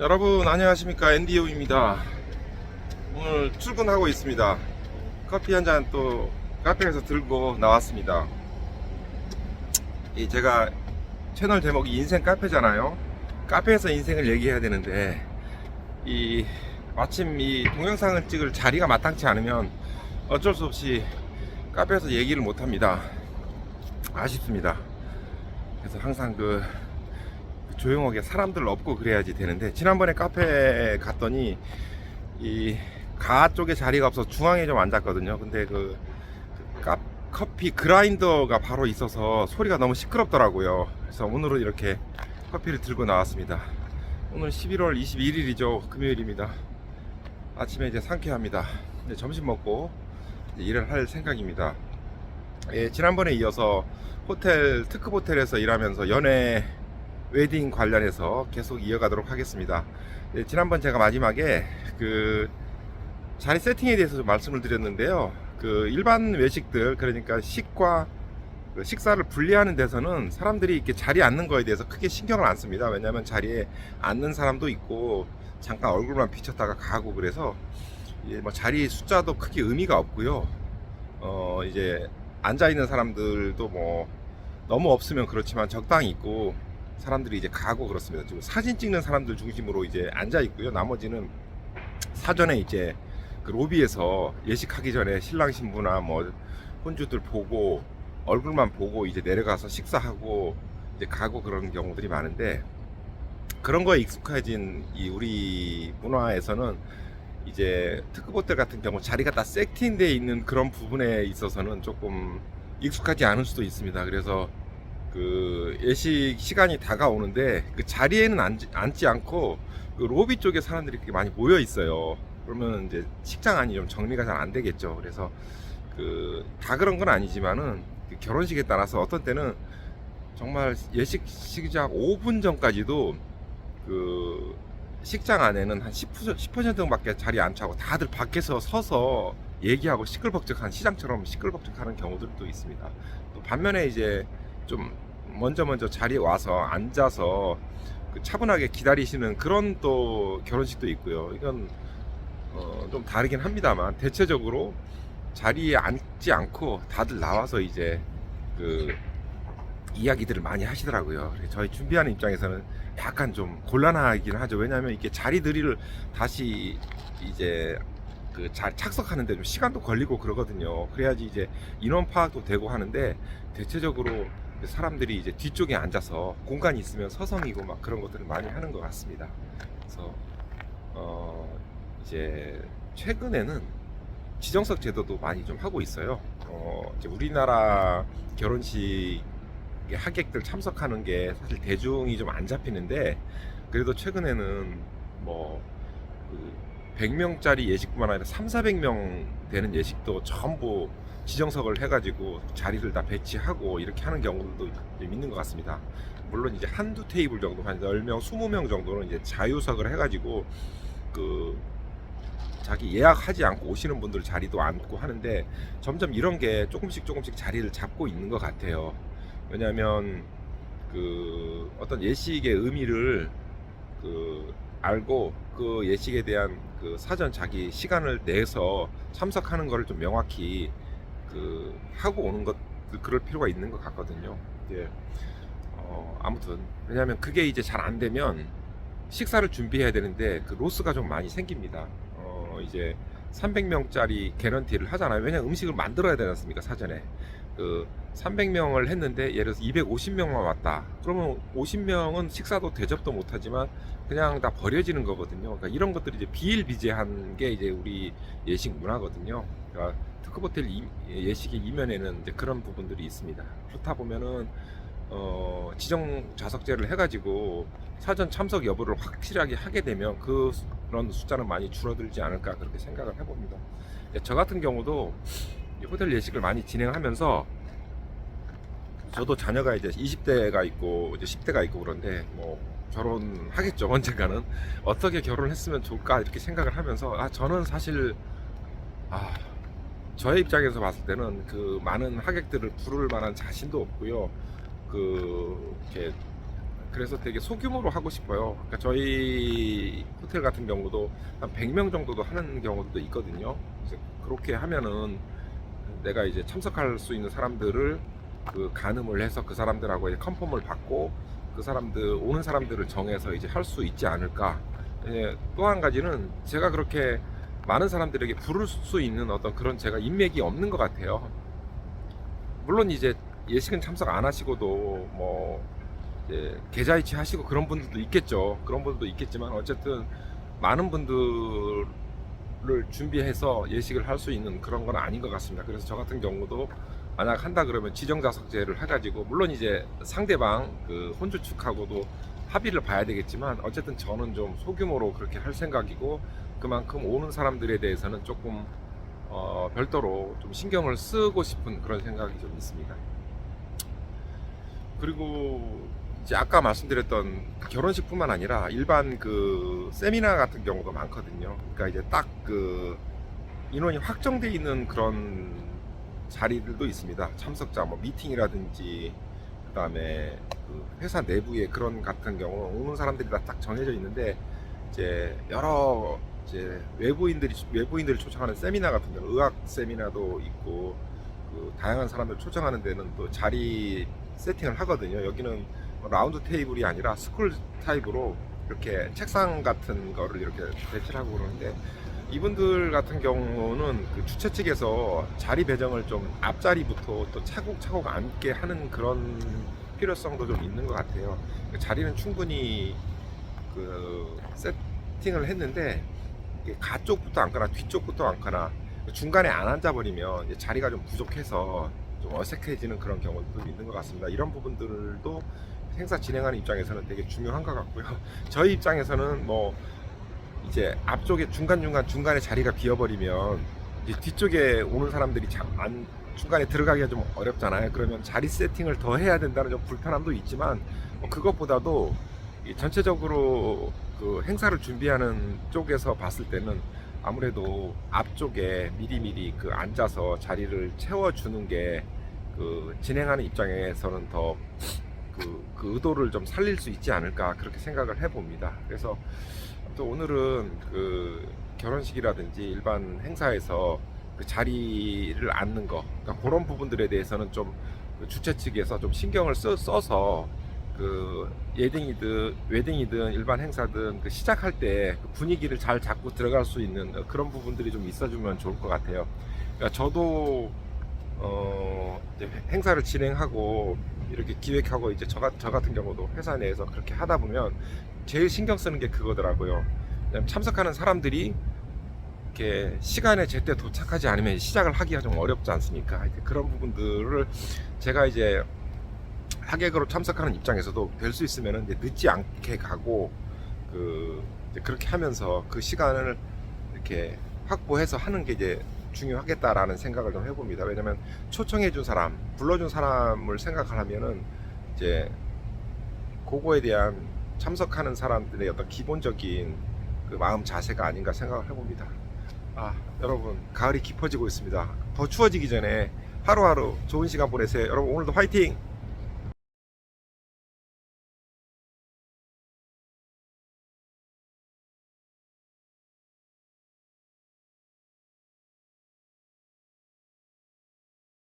여러분 안녕하십니까, 앤디오입니다. 오늘 출근하고 있습니다. 커피 한 잔 또 카페에서 들고 나왔습니다. 제가 채널 제목이 인생 카페잖아요. 카페에서 인생을 얘기해야 되는데 마침 이 동영상을 찍을 자리가 마땅치 않으면 어쩔 수 없이 카페에서 얘기를 못합니다. 아쉽습니다. 그래서 항상 조용하게 사람들 없고 그래야지 되는데, 지난번에 카페에 갔더니 이 가 쪽에 자리가 없어서 중앙에 좀 앉았거든요. 근데 커피 그라인더가 바로 있어서 소리가 너무 시끄럽더라고요. 그래서 오늘은 이렇게 커피를 들고 나왔습니다. 오늘 11월 21일이죠. 금요일입니다. 아침에 이제 상쾌합니다. 이제 점심 먹고 이제 일을 할 생각입니다. 지난번에 이어서 특급 호텔에서 일하면서 연애 웨딩 관련해서 계속 이어가도록 하겠습니다. 지난번 제가 마지막에 자리 세팅에 대해서 좀 말씀을 드렸는데요. 일반 외식들, 그러니까 식과 식사를 분리하는 데서는 사람들이 이렇게 자리에 앉는 거에 대해서 크게 신경을 안 씁니다. 왜냐하면 자리에 앉는 사람도 있고 잠깐 얼굴만 비쳤다가 가고, 그래서 뭐 자리 숫자도 크게 의미가 없고요. 이제 앉아 있는 사람들도 뭐 너무 없으면 그렇지만 적당히 있고 사람들이 이제 가고 그렇습니다. 지금 사진 찍는 사람들 중심으로 이제 앉아 있고요. 나머지는 사전에 이제 로비에서 예식하기 전에 신랑 신부나 뭐 혼주들 보고 얼굴만 보고 이제 내려가서 식사하고 이제 가고 그런 경우들이 많은데, 그런 거에 익숙해진 이 우리 문화에서는 이제 특급 호텔 같은 경우 자리가 다 세팅되어 있는 그런 부분에 있어서는 조금 익숙하지 않을 수도 있습니다. 그래서 예식 시간이 다가오는데 자리에는 앉지 않고 로비 쪽에 사람들이 이렇게 많이 모여 있어요. 그러면 이제 식장 안이 좀 정리가 잘 안 되겠죠. 그래서 다 그런 건 아니지만은 결혼식에 따라서 어떤 때는 정말 예식 시작 5분 전까지도 식장 안에는 한 10%밖에 자리 안 차고 다들 밖에서 서서 얘기하고 시끌벅적한, 시장처럼 시끌벅적하는 경우들도 있습니다. 또 반면에 이제 좀 먼저 자리에 와서 앉아서 차분하게 기다리시는 그런 또 결혼식도 있고요. 이건 좀 다르긴 합니다만, 대체적으로 자리에 앉지 않고 다들 나와서 이제 이야기들을 많이 하시더라고요. 저희 준비하는 입장에서는 약간 좀 곤란하긴 하죠. 왜냐하면 이게 자리들을 다시 이제 착석하는데 좀 시간도 걸리고 그러거든요. 그래야지 이제 인원 파악도 되고 하는데, 대체적으로 사람들이 이제 뒤쪽에 앉아서 공간이 있으면 서성이고 막 그런 것들을 많이 하는 것 같습니다. 그래서 이제 최근에는 지정석 제도도 많이 좀 하고 있어요. 이제 우리나라 결혼식 하객들 참석하는 게 사실 대중이 좀 안 잡히는데, 그래도 최근에는 뭐 100명짜리 예식뿐만 아니라 300~400명 되는 예식도 전부 지정석을 해가지고 자리를 다 배치하고 이렇게 하는 경우도 좀 있는 것 같습니다. 물론 이제 한두 테이블 정도, 한 10명, 20명 정도는 이제 자유석을 해가지고 자기 예약하지 않고 오시는 분들 자리도 앉고 하는데, 점점 이런 게 조금씩 자리를 잡고 있는 것 같아요. 왜냐하면 어떤 예식의 의미를 알고 예식에 대한 사전 자기 시간을 내서 참석하는 거를 좀 명확히 하고 오는 것, 그럴 필요가 있는 것 같거든요. 예. 아무튼 왜냐하면 그게 이제 잘 안 되면 식사를 준비해야 되는데 로스가 좀 많이 생깁니다. 이제 300명짜리 개런티를 하잖아요. 왜냐면 음식을 만들어야 되지 않습니까, 사전에. 300명을 했는데 예를 들어서 250명만 왔다. 그러면 50명은 식사도 대접도 못하지만 그냥 다 버려지는 거거든요. 그러니까 이런 것들이 이제 비일비재한 게 이제 우리 예식 문화거든요. 그러니까 특급 호텔 예식의 이면에는 이제 그런 부분들이 있습니다. 그렇다 보면은 지정 좌석제를 해가지고 사전 참석 여부를 확실하게 하게 되면 그런 숫자는 많이 줄어들지 않을까, 그렇게 생각을 해봅니다. 저 같은 경우도 호텔 예식을 많이 진행하면서, 저도 자녀가 이제 20대가 있고 이제 10대가 있고 그런데 뭐 결혼하겠죠, 언젠가는. 어떻게 결혼했으면 좋을까 이렇게 생각을 하면서 저는 사실 저의 입장에서 봤을 때는 많은 하객들을 부를 만한 자신도 없고요. 이렇게 그래서 되게 소규모로 하고 싶어요. 그러니까 저희 호텔 같은 경우도 한 100명 정도도 하는 경우도 있거든요. 그래서 그렇게 하면은 내가 이제 참석할 수 있는 사람들을 그 가늠을 해서 그 사람들하고 이제 컨펌을 받고 그 사람들 오는 사람들을 정해서 이제 할 수 있지 않을까. 또 한 가지는 제가 그렇게 많은 사람들에게 부를 수 있는 어떤 그런 제가 인맥이 없는 것 같아요. 물론 이제 예식은 참석 안 하시고도 뭐 이제 계좌이체 하시고 그런 분들도 있겠죠. 그런 분들도 있겠지만 어쨌든 많은 분들을 준비해서 예식을 할 수 있는 그런 건 아닌 것 같습니다. 그래서 저 같은 경우도 만약 한다 그러면 지정자석제를 해가지고 물론 이제 상대방 그 혼주 측하고도 합의를 봐야 되겠지만 어쨌든 저는 좀 소규모로 그렇게 할 생각이고 그만큼 오는 사람들에 대해서는 조금 별도로 좀 신경을 쓰고 싶은 그런 생각이 좀 있습니다. 그리고 이제 아까 말씀드렸던 결혼식뿐만 아니라 일반 그 세미나 같은 경우도 많거든요. 그러니까 이제 딱 그 인원이 확정돼 있는 그런 자리들도 있습니다. 참석자 뭐 미팅이라든지 그다음에 그 회사 내부에 그런 같은 경우 오는 사람들이 다 딱 정해져 있는데 이제 여러 이제 외부인들이 초청하는 세미나 같은 경우 의학 세미나도 있고 그 다양한 사람들 초청하는 데는 또 자리 세팅을 하거든요. 여기는 라운드 테이블이 아니라 스쿨 타입으로 이렇게 책상 같은 거를 이렇게 배치를 하고 그러는데 이분들 같은 경우는 그 주최 측에서 자리 배정을 좀 앞자리부터 또 차곡차곡 앉게 하는 그런 필요성도 좀 있는 것 같아요. 자리는 충분히 그 세팅을 했는데 가쪽부터 앉거나 뒤쪽부터 앉거나 중간에 안 앉아버리면 자리가 좀 부족해서 좀 어색해지는 그런 경우도 있는 것 같습니다. 이런 부분들도 행사 진행하는 입장에서는 되게 중요한 것 같고요. 저희 입장에서는 뭐 이제 앞쪽에 중간에 자리가 비어버리면 이제 뒤쪽에 오는 사람들이 중간에 들어가기가 좀 어렵잖아요. 그러면 자리 세팅을 더 해야 된다는 좀 불편함도 있지만 그것보다도 전체적으로 그 행사를 준비하는 쪽에서 봤을 때는 아무래도 앞쪽에 미리미리 그 앉아서 자리를 채워주는 게 그 진행하는 입장에서는 더 그 의도를 좀 살릴 수 있지 않을까 그렇게 생각을 해봅니다. 그래서 또 오늘은 그 결혼식이라든지 일반 행사에서 그 자리를 앉는 거, 그러니까 그런 부분들에 대해서는 좀 주최 측에서 좀 신경을 써서 그 웨딩이든 일반 행사든 그 시작할 때 그 분위기를 잘 잡고 들어갈 수 있는 그런 부분들이 좀 있어주면 좋을 것 같아요. 그러니까 저도 이제 행사를 진행하고 이렇게 기획하고 이제 저 같은 경우도 회사 내에서 그렇게 하다 보면 제일 신경 쓰는 게 그거더라고요. 참석하는 사람들이 이렇게 시간에 제때 도착하지 않으면 시작을 하기가 좀 어렵지 않습니까? 그런 부분들을 제가 이제 하객으로 참석하는 입장에서도 될 수 있으면 이제 늦지 않게 가고 이제 그렇게 하면서 그 시간을 이렇게 확보해서 하는 게 이제 중요하겠다라는 생각을 좀 해봅니다. 왜냐면 초청해준 사람, 불러준 사람을 생각하면은 이제 그거에 대한 참석하는 사람들의 어떤 기본적인 그 마음 자세가 아닌가 생각을 해봅니다. 여러분 가을이 깊어지고 있습니다. 더 추워지기 전에 하루하루 좋은 시간 보내세요. 여러분 오늘도 화이팅!